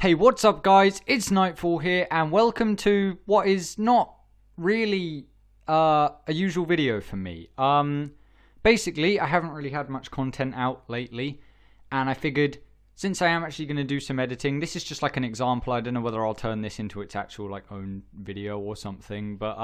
Hey, what's up guys? It's Nightfall here and welcome to what is not really a usual video for me. Basically, I haven't really had much content out lately and I figured since I am actually going to do some editing, this is just like an example. I don't know whether I'll turn this into its actual like own video or something, but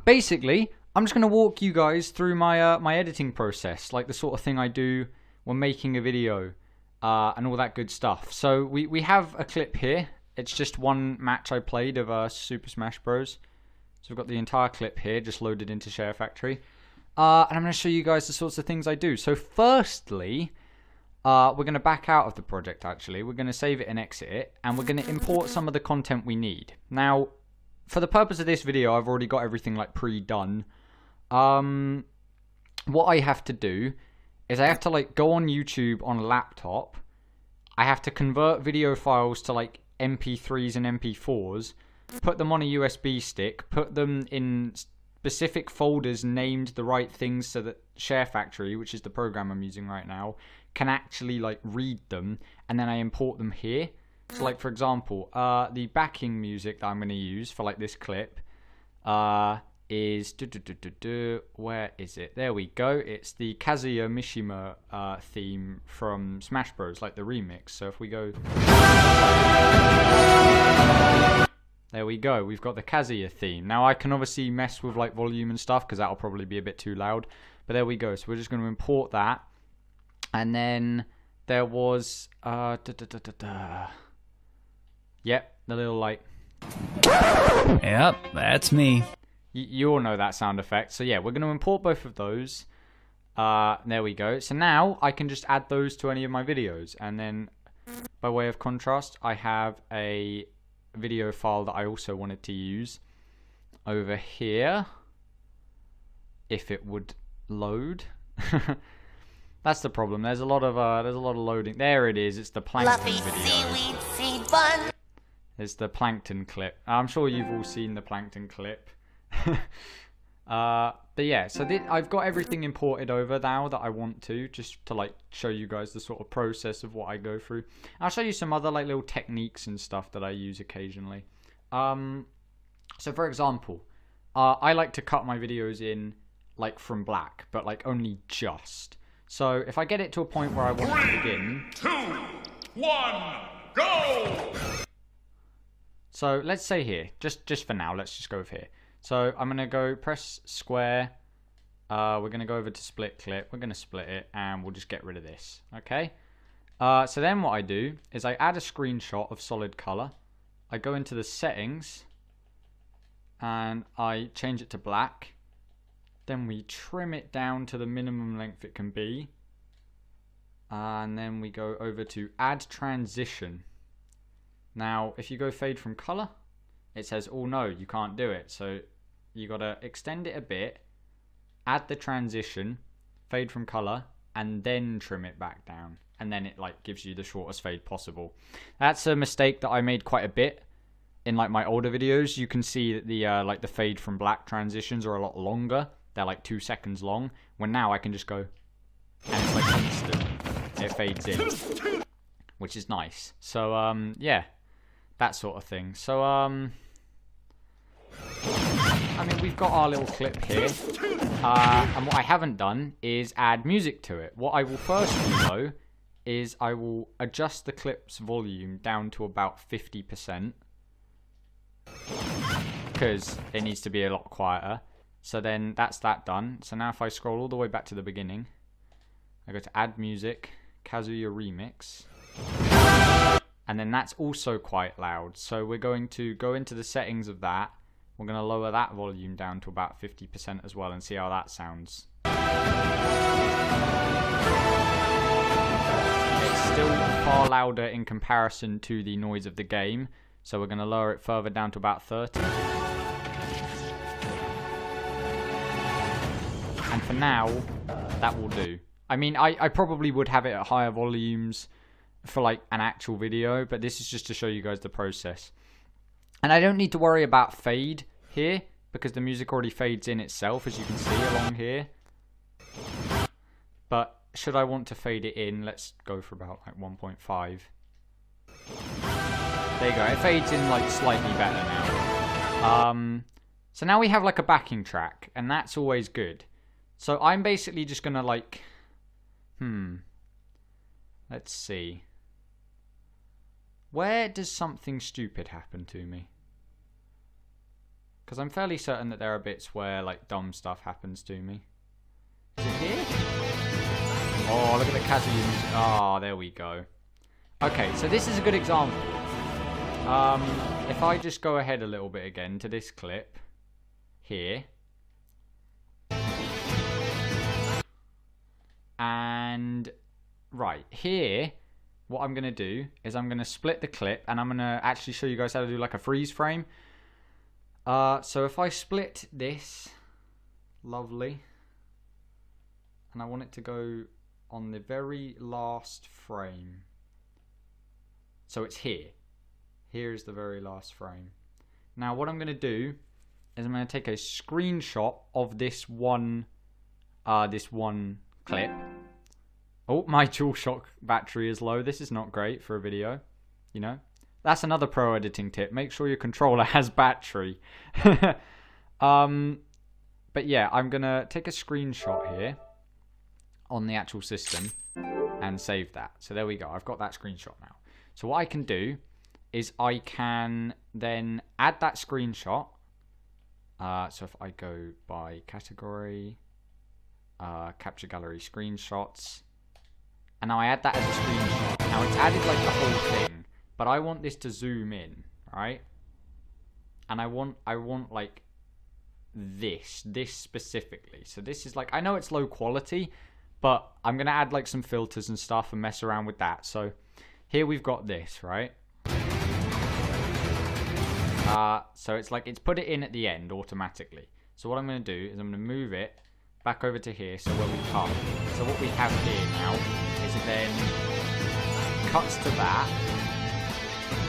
basically, I'm just going to walk you guys through my my editing process, like the sort of thing I do when making a video. And all that good stuff. So we have a clip here. It's just one match I played of Super Smash Bros. So we've got the entire clip here just loaded into SHAREfactory. And I'm going to show you guys the sorts of things I do. So firstly, we're going to back out of the project actually. We're going to save it and exit it. And we're going to import some of the content we need. Now, for the purpose of this video, I've already got everything like pre-done. What I have to do is I have to like go on YouTube on a laptop. I have to convert video files to like MP3s and MP4s, put them on a USB stick, put them in specific folders named the right things so that SHAREfactory, which is the program I'm using right now, can actually like read them, and then I import them here. So like for example, the backing music that I'm going to use for like this clip is where is it? There we go. It's the Kazuya Mishima theme from Smash Bros, like the remix. So if we go, there we go. We've got the Kazuya theme. Now I can obviously mess with like volume and stuff because that'll probably be a bit too loud. But there we go. So we're just going to import that, and then there was yep, the little like. Yep, that's me. You all know that sound effect. So yeah, we're going to import both of those. There we go. So now I can just add those to any of my videos. And then by way of contrast, I have a video file that I also wanted to use over here. If it would load. That's the problem. There's a lot of loading. There it is. It's the plankton video. It's the plankton clip. I'm sure you've all seen the plankton clip. But yeah, so I've got everything imported over now that I want to, just to like show you guys the sort of process of what I go through. I'll show you some other like little techniques and stuff that I use occasionally. So for example, I like to cut my videos in like from black, but like only just. So if I get it to a point where I want to begin. 3, 2, 1, go! So let's say here, just for now, let's just go with here. So I'm going to go press square. We're going to go over to split clip. We're going to split it and we'll just get rid of this. Okay. So then what I do is I add a screenshot of solid color. I go into the settings and I change it to black. Then we trim it down to the minimum length it can be. And then we go over to add transition. Now, if you go fade from color, it says, oh no, you can't do it. So you got to extend it a bit, add the transition, fade from color, and then trim it back down. And then it like gives you the shortest fade possible. That's a mistake that I made quite a bit in like my older videos. You can see that the like the fade from black transitions are a lot longer. They're like 2 seconds long. When now I can just go, and it's like instant. It fades in, which is nice. So yeah. That sort of thing. So, I mean, we've got our little clip here. And what I haven't done is add music to it. What I will first do, though, is I will adjust the clip's volume down to about 50%. Because it needs to be a lot quieter. So then that's that done. So now if I scroll all the way back to the beginning, I go to add music, Kazuya remix. And then that's also quite loud. So we're going to go into the settings of that. We're going to lower that volume down to about 50% as well and see how that sounds. It's still far louder in comparison to the noise of the game. So we're going to lower it further down to about 30. And for now, that will do. I mean, I probably would have it at higher volumes for like an actual video, but this is just to show you guys the process. And I don't need to worry about fade here because the music already fades in itself, as you can see along here. But should I want to fade it in, let's go for about like 1.5. There you go. It fades in like slightly better now. So now we have like a backing track, and that's always good. So I'm basically just gonna like, let's see. Where does something stupid happen to me? Because I'm fairly certain that there are bits where like dumb stuff happens to me. Is it here? Oh, look at the Kazuya music. Oh, there we go. Okay, so this is a good example. If I just go ahead a little bit again to this clip here. And right here, what I'm going to do is I'm going to split the clip, and I'm going to actually show you guys how to do like a freeze frame. So if I split this, lovely, and I want it to go on the very last frame. So it's here. Here is the very last frame. Now what I'm going to do is I'm going to take a screenshot of this one clip. Oh, my DualShock battery is low. This is not great for a video, you know. That's another pro editing tip. Make sure your controller has battery. But yeah, I'm going to take a screenshot here on the actual system and save that. So there we go. I've got that screenshot now. So what I can do is I can then add that screenshot. So if I go by category, capture gallery screenshots, and now I add that as a screenshot. Now it's added like the whole thing, but I want this to zoom in, right? And I want like this specifically. So this is like, I know it's low quality, but I'm gonna add like some filters and stuff and mess around with that. So here we've got this, right? So it's like, it's put it in at the end automatically. So what I'm going to do is I'm going to move it back over to here, so where we cut. So what we have here now is it then cuts to that,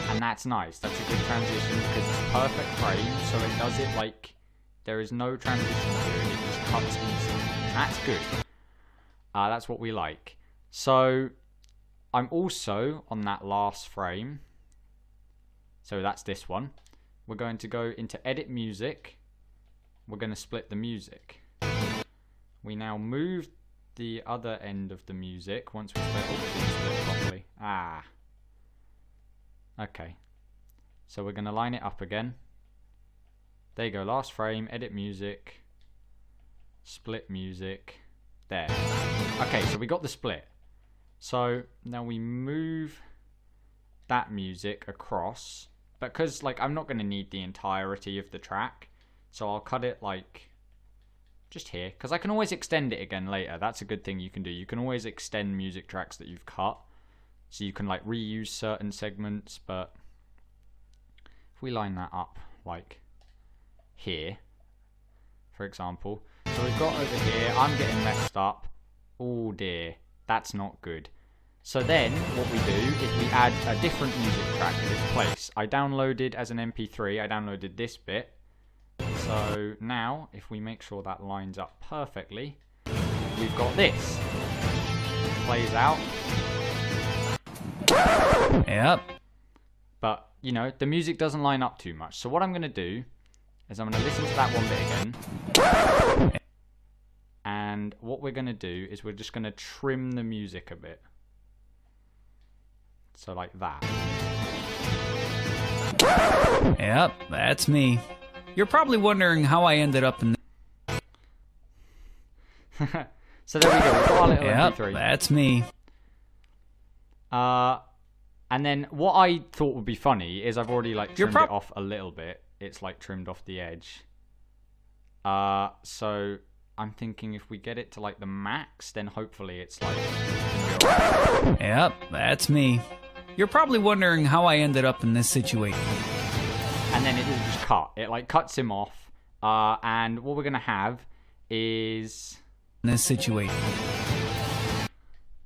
and that's nice. That's a good transition because it's a perfect frame, so it does it like there is no transition to it. It just cuts instantly. That's good. That's what we like. So I'm also on that last frame. So that's this one. We're going to go into edit music. We're going to split the music. We now move the other end of the music once we split. Oh, we didn't split properly. Okay. So we're going to line it up again. There you go. Last frame, edit music, split music. There. Okay, so we got the split. So now we move that music across. Because like I'm not going to need the entirety of the track, so I'll cut it like just here, because I can always extend it again later. That's a good thing you can do. You can always extend music tracks that you've cut, so you can like reuse certain segments. But if we line that up like here, for example, so we've got over here, I'm getting messed up. Oh dear, that's not good. So then, what we do is we add a different music track in its place. I downloaded as an MP3, I downloaded this bit. So now, if we make sure that lines up perfectly, we've got this. Plays out. Yep. But, you know, the music doesn't line up too much. So what I'm going to do is I'm going to listen to that one bit again. And what we're going to do is we're just going to trim the music a bit. So like that. Yep, that's me. You're probably wondering how I ended up in So there we go. We've got our little Yep, MP3. that's me. And then what I thought would be funny is I've already like trimmed it off a little bit. It's like trimmed off the edge. So I'm thinking if we get it to like the max, then hopefully it's like Yep, that's me. You're probably wondering how I ended up in this situation. And then it will just cut. It like cuts him off. And what we're gonna have is This situation.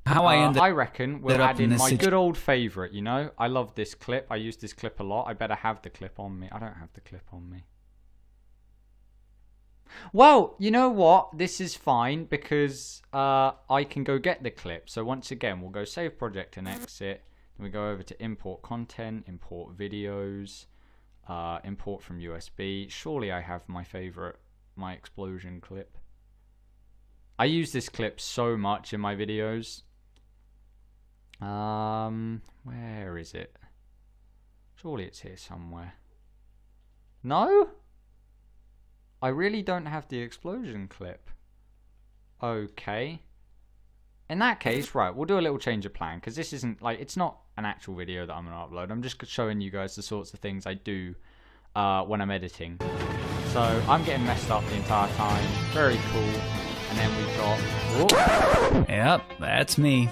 How I ended I reckon we'll up add in in this my good old favourite, you know? I love this clip. I use this clip a lot. I better have the clip on me. I don't have the clip on me. Well, you know what? This is fine because I can go get the clip. So once again, we'll go save project and exit. Then we go over to import content, import videos, import from USB. Surely I have my favorite, my explosion clip. I use this clip so much in my videos. Where is it? Surely it's here somewhere. No? I really don't have the explosion clip. Okay. In that case, right, we'll do a little change of plan, because this isn't, like, it's not an actual video that I'm going to upload. I'm just showing you guys the sorts of things I do when I'm editing. So, I'm getting messed up the entire time. Very cool. And then we've got... Whoop. Yep, that's me.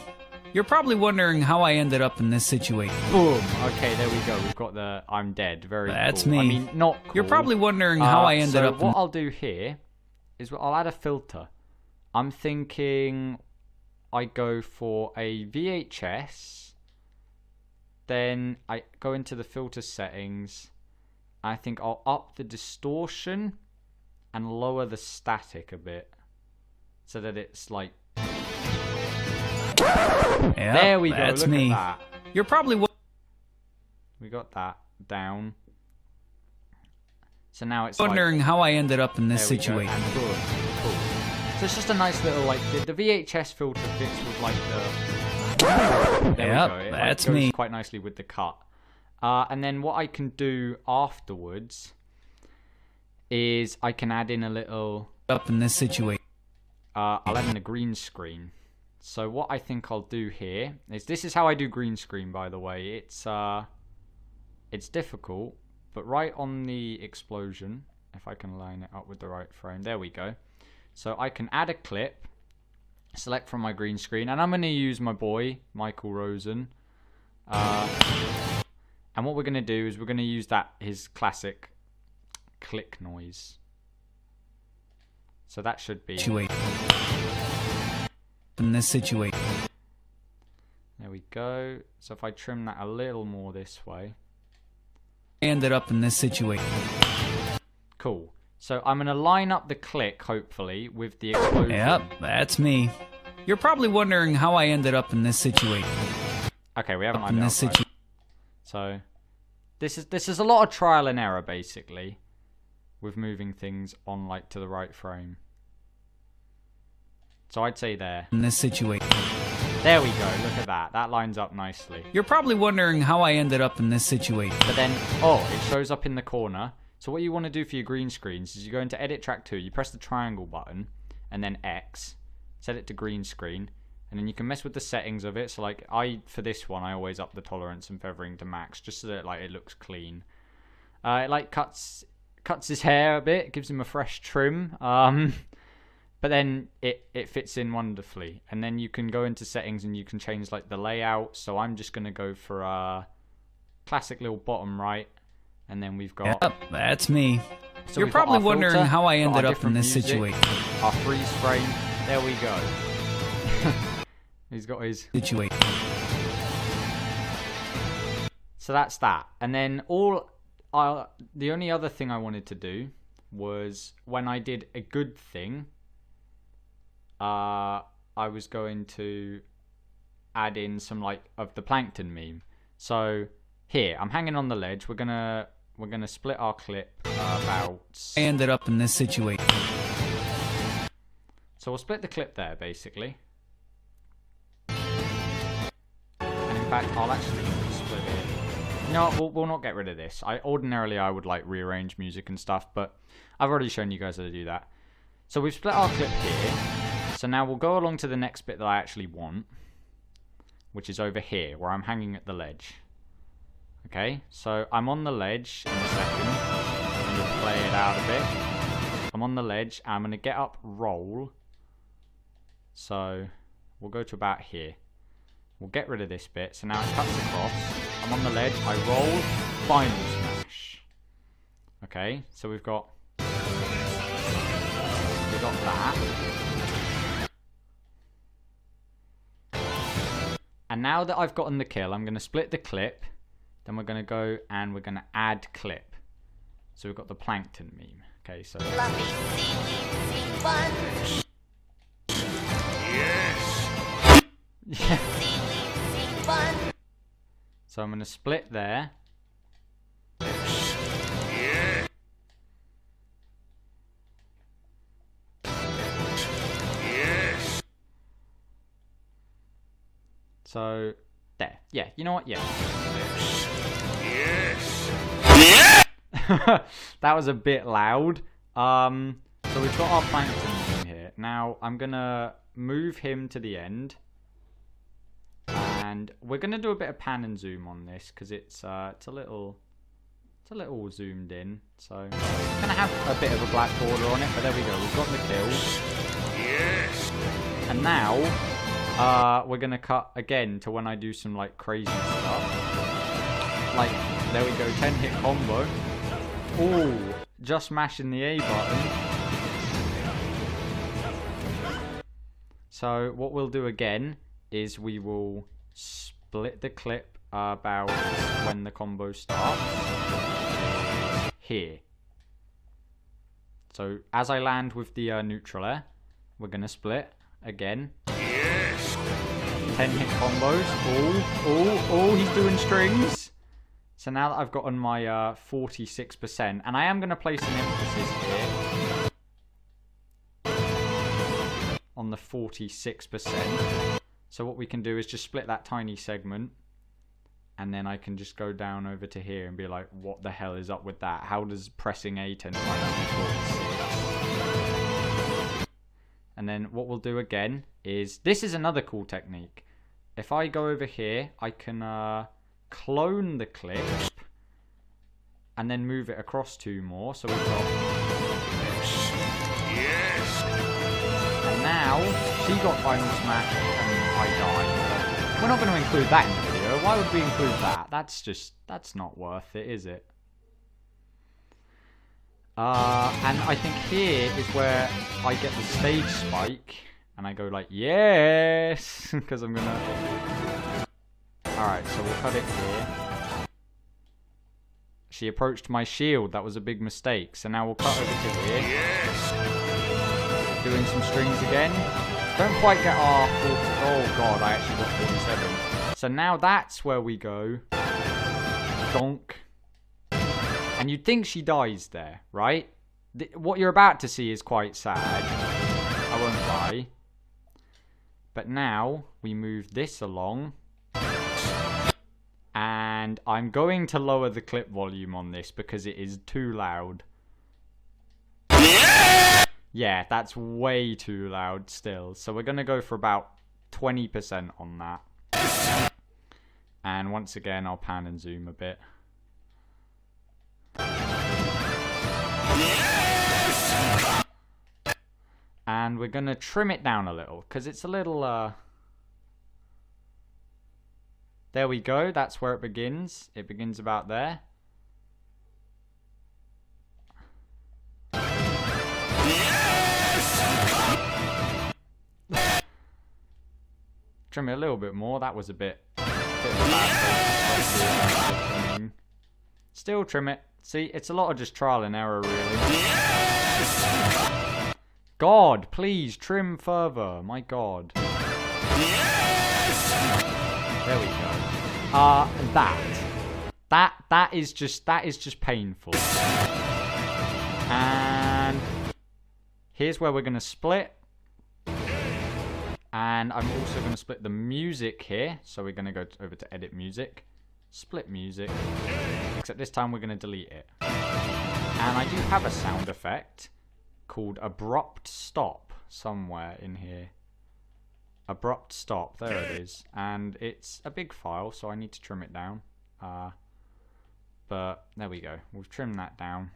You're probably wondering how I ended up in this situation. Boom. Okay, there we go. We've got the I'm dead. Very That's cool. me. I mean, not cool. You're probably wondering how I ended up. So what I'll do here is I'll add a filter. I'm thinking I go for a VHS. Then I go into the filter settings. I think I'll up the distortion and lower the static a bit, so that it's like... Yep, there we go. That's Look me. at that. You're probably We got that down. So now it's wondering like, how I ended up in this there we go, situation. and boom. Cool. So it's just a nice little, like, the VHS filter fits with like the... There Yep, we go. It that's goes me. quite nicely with the cut. And then what I can do afterwards is I can add in a little... Up in this situation. I'll add in a green screen. So what I think I'll do here is, this is how I do green screen, by the way. It's difficult, but right on the explosion, if I can line it up with the right frame, there we go. So I can add a clip, select from my green screen, and I'm going to use my boy, Michael Rosen. And what we're going to do is we're going to use his classic click noise. So that should be... In this situation. There we go. So if I trim that a little more this way. I ended up in this situation. Cool. So I'm going to line up the click, hopefully, with the explosion. Yep, that's me. You're probably wondering how I ended up in this situation. Okay, we haven't Up lined in it this up, right. So this is a lot of trial and error, basically, with moving things on, like, to the right frame. So I'd say there. In this situation. There we go. Look at that. That lines up nicely. You're probably wondering how I ended up in this situation. But then, oh, it shows up in the corner. So what you want to do for your green screens is you go into Edit Track 2, you press the triangle button, and then X, set it to green screen, and then you can mess with the settings of it. So like for this one, I always up the tolerance and feathering to max, just so that like it looks clean. It like cuts his hair a bit, gives him a fresh trim. But then it fits in wonderfully. And then you can go into settings and you can change like the layout. So I'm just going to go for a classic little bottom right. And then we've got... Yep, that's me. So You're we've got probably our wondering filter, how I we've got ended our up in different this music, situation. Our freeze frame. There we go. He's got his... Situation. So that's that. And then the only other thing I wanted to do was when I did a good thing... I was going to add in some like of the plankton meme. So here, I'm hanging on the ledge. We're gonna split our clip about. I ended up in this situation. So we'll split the clip there, basically. And in fact, I'll actually split it. No, we'll not get rid of this. Ordinarily I would like rearrange music and stuff, but I've already shown you guys how to do that. So we've split our clip here. So now we'll go along to the next bit that I actually want, which is over here, where I'm hanging at the ledge. Okay, so I'm on the ledge in a second. I'm going to play it out a bit. I'm on the ledge, and I'm going to get up roll. So we'll go to about here. We'll get rid of this bit. So now it cuts across. I'm on the ledge, I roll, final smash. Okay, so we've got that. And now that I've gotten the kill, I'm going to split the clip. Then we're going to go and we're going to add clip. So we've got the plankton meme. Okay, so... Yes. Yeah. So I'm going to split there. Yes. Yes. So, there. Yeah, you know what? Yeah. Yes. That was a bit loud. So we've got our plankton in here. Now, I'm going to move him to the end. And we're going to do a bit of pan and zoom on this because it's a little zoomed in. So it's going to have a bit of a black border on it, but there we go. We've got the kill. Yes. And now we're going to cut again to when I do some like crazy stuff. Like, there we go, 10-hit combo. Oh, just mashing the A button. So what we'll do again is we will split the clip about when the combo starts here. So as I land with the neutral air, we're going to split again. Yes. 10-hit combos. Oh, he's doing strings. So now that I've gotten my 46%, and I am going to place an emphasis here on the 46%. So what we can do is just split that tiny segment, and then I can just go down over to here and be like, what the hell is up with that? How does pressing A turn minus 46? And then what we'll do again is, this is another cool technique. If I go over here, I can clone the clip and then move it across 2 more. So we've got... Yes. And now, she got final smash and I died. But we're not going to include that in the video. Why would we include that? That's not worth it, is it? And I think here is where I get the stage spike. And I go like, yes! Because I'm going to... Alright, so we'll cut it here. She approached my shield. That was a big mistake. So now we'll cut over to here. Yes. Doing some strings again. Don't quite get our 40... Oh god, I actually got 47. So now that's where we go. Donk. And you'd think she dies there, right? What you're about to see is quite sad. I won't lie. But now we move this along. And I'm going to lower the clip volume on this because it is too loud. Yeah, that's way too loud still. So we're going to go for about 20% on that. And once again, I'll pan and zoom a bit. And we're going to trim it down a little because it's a little... There we go. That's where it begins. It begins about there. Trim it a little bit more. That was a bit of a bad place. Still trim it. See, it's a lot of just trial and error, really. God, please trim further. My God. There we go. That is just painful. And here's where we're going to split. And I'm also going to split the music here. So we're going to go over to edit music. Split music. Except this time we're going to delete it. And I do have a sound effect called abrupt stop somewhere in here. Abrupt stop, there it is. And it's a big file, so I need to trim it down. But there we go. We've trimmed that down.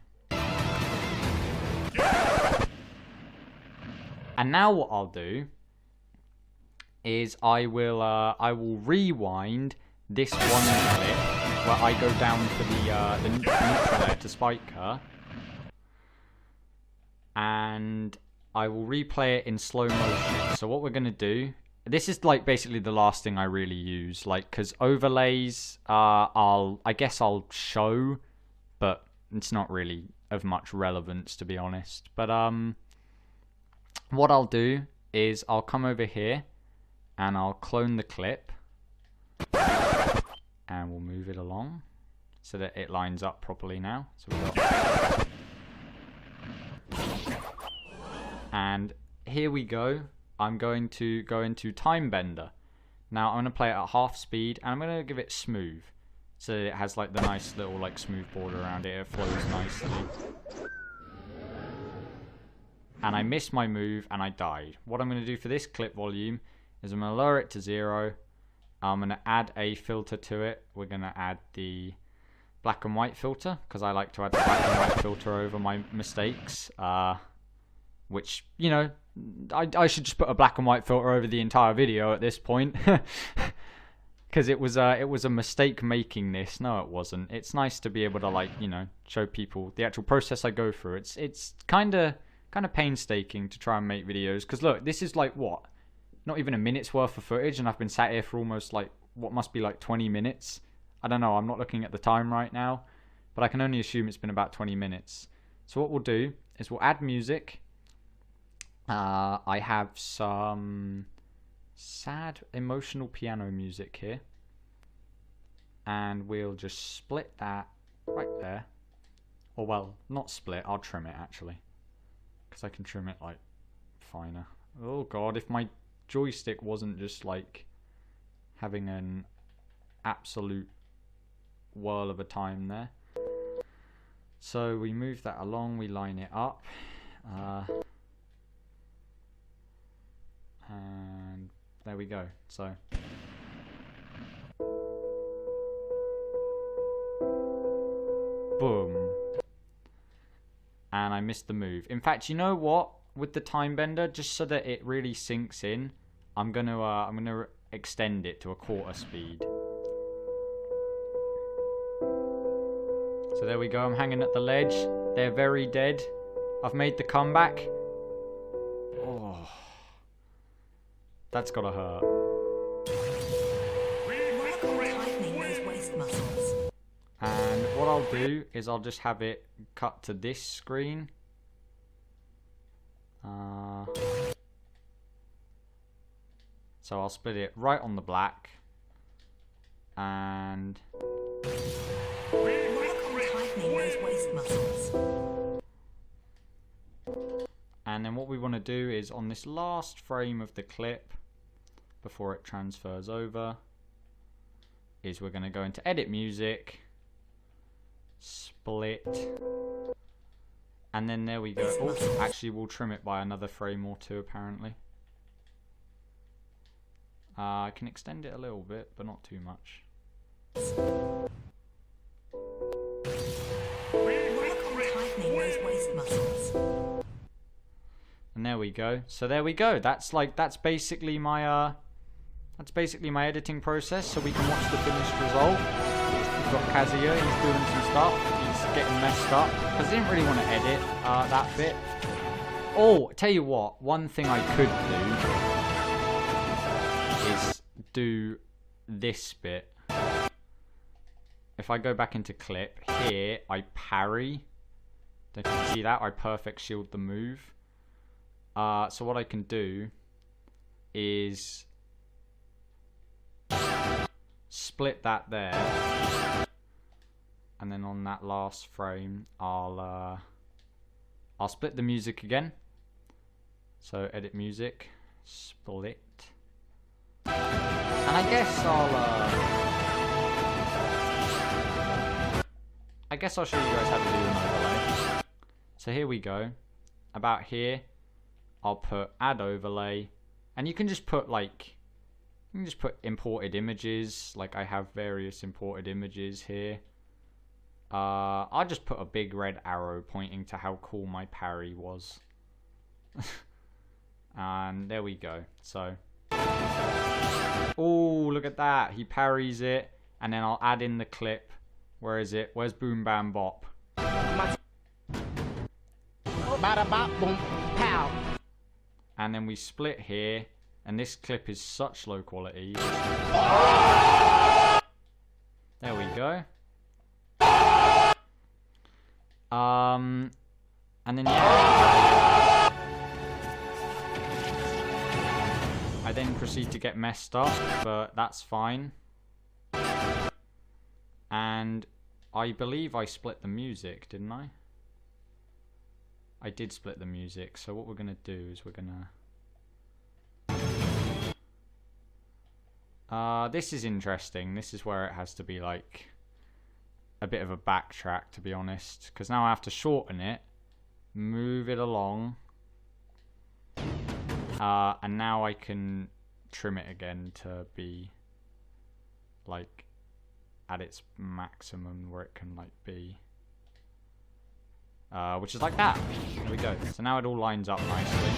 And now what I'll do is I will rewind this one clip where I go down for the neutral layer to spike her. And I will replay it in slow motion. So what we're going to do, this is like basically the last thing I really use, like, because overlays, I guess I'll show, but it's not really of much relevance, to be honest. But what I'll do is I'll come over here and I'll clone the clip, and And we'll move it along so that it lines up properly now. So we've got... And here we go. I'm going to go into Time Bender. Now I'm going to play it at half speed, and I'm going to give it smooth. So that it has like the nice little like smooth border around it. It flows nicely. And I missed my move and I died. What I'm going to do for this clip volume is I'm going to lower it to 0. I'm going to add a filter to it. We're going to add the black and white filter, because I like to add the black and white filter over my mistakes. Which, you know, I should just put a black and white filter over the entire video at this point. Because it was a mistake making this. No, it wasn't. It's nice to be able to, like, you know, show people the actual process I go through. It's kind of painstaking to try and make videos. Because look, this is like what? Not even a minute's worth of footage, and I've been sat here for almost like what must be like 20 minutes. I don't know. I'm not looking at the time right now, but I can only assume it's been about 20 minutes. So what we'll do is we'll add music. I have some sad, emotional piano music here. And we'll just split that right there. Or, well, not split. I'll trim it, actually. Because I can trim it, like, finer. Oh, God. If my joystick wasn't just, like, having an absolute whirl of a time there. So, we move that along. We line it up. And there we go. So boom. And I missed the move. In fact, you know what? With the Time Bender, just so that it really sinks in, I'm gonna extend it to 1/4 speed. So there we go. I'm hanging at the ledge. They're very dead. I've made the comeback. Oh. That's gotta hurt. And what I'll do is I'll just have it cut to this screen. So I'll split it right on the black. And... And then what we want to do is on this last frame of the clip, before it transfers over, is we're going to go into edit music, split, and then there we go. Oh, actually we'll trim it by another frame or 2 apparently. I can extend it a little bit, but not too much. And there we go. So there we go. That's basically my editing process. So we can watch the finished result. We've got Kazuya. He's doing some stuff. He's getting messed up because I didn't really want to edit that bit. Oh, tell you what. One thing I could do is do this bit. If I go back into clip here, I parry. Don't you see that? I perfect shield the move. So what I can do is split that there, and then on that last frame, I'll split the music again. So edit music, split, and I guess I'll show you guys how to do an overlay. So here we go. About here, I'll put add overlay, and you can just put imported images. Like I have various imported images here. I'll just put a big red arrow pointing to how cool my parry was. And there we go. So, oh, look at that. He parries it, and then I'll add in the clip. Where is it? Where's Boom Bam Bop? Bada bop boom pow. And then we split here, and this clip is such low quality. There we go. And then yeah, I then proceed to get messed up, but that's fine. And I believe I split the music, didn't I? I did split the music, so what we're going to do is we're going to... this is interesting. This is where it has to be like a bit of a backtrack, to be honest. Because now I have to shorten it, move it along. And now I can trim it again to be like at its maximum where it can like be. Which is like that. There we go. So now it all lines up nicely.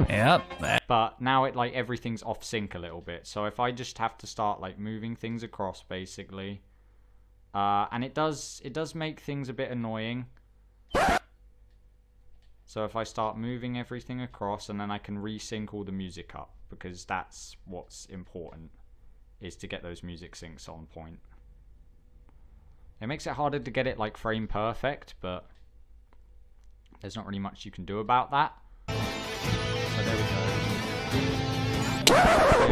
Yep. But now it like everything's off sync a little bit. So if I just have to start like moving things across basically, and it does make things a bit annoying. So if I start moving everything across, and then I can resync all the music up, because that's what's important, is to get those music syncs on point. It makes it harder to get it like frame perfect, but there's not really much you can do about that. So there we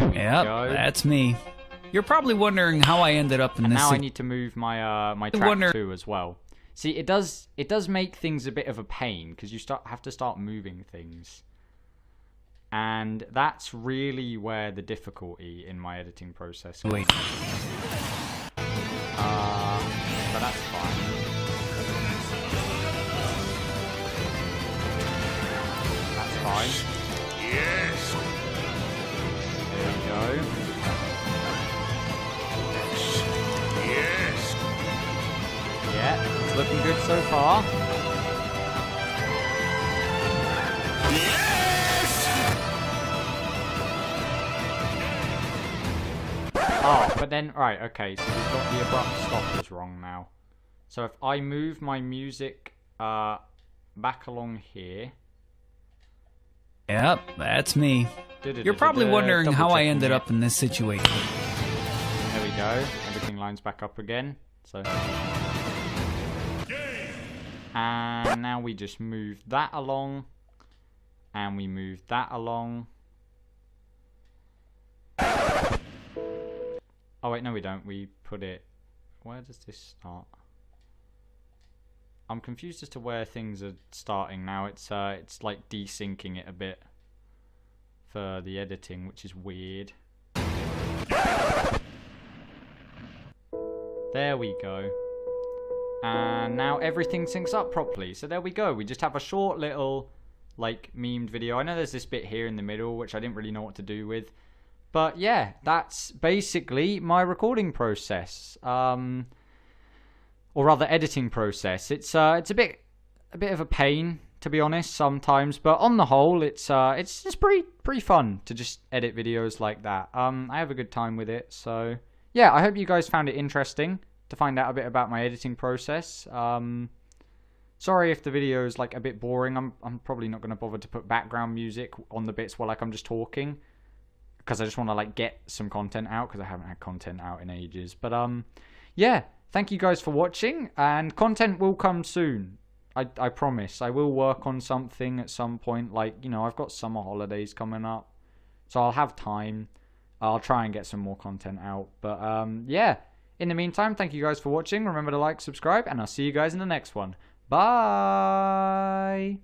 go. Yep, that's me. You're probably wondering how I ended up in and this. Now I need to move my my track too as well. See, it does make things a bit of a pain because you have to start moving things, and that's really where the difficulty in my editing process is. Wait. But that's fine. That's fine. Yes. There we go. Yes. Yeah, it's looking good so far. Yes. Oh, but then, right, okay, so we've got the abrupt stoppers wrong now. So if I move my music back along here. Yep, that's me. You're probably wondering how I ended up in this situation. There we go. Everything lines back up again. So. And now we just move that along. And we move that along. Oh wait, no we don't. We put it... Where does this start? I'm confused as to where things are starting now. It's like desyncing it a bit for the editing, which is weird. There we go. And now everything syncs up properly. So there we go. We just have a short little like memed video. I know there's this bit here in the middle which I didn't really know what to do with. But yeah, that's basically my recording process. Or rather editing process. It's a bit of a pain, to be honest, sometimes, but on the whole it's just pretty fun to just edit videos like that. I have a good time with it. So yeah, I hope you guys found it interesting to find out a bit about my editing process. Sorry if the video is like a bit boring. I'm probably not going to bother to put background music on the bits while like I'm just talking, because I just want to like get some content out, because I haven't had content out in ages. But yeah, thank you guys for watching, and content will come soon. I promise. I will work on something at some point. Like, you know, I've got summer holidays coming up, so I'll have time. I'll try and get some more content out. But yeah, in the meantime, thank you guys for watching. Remember to like, subscribe, and I'll see you guys in the next one. Bye!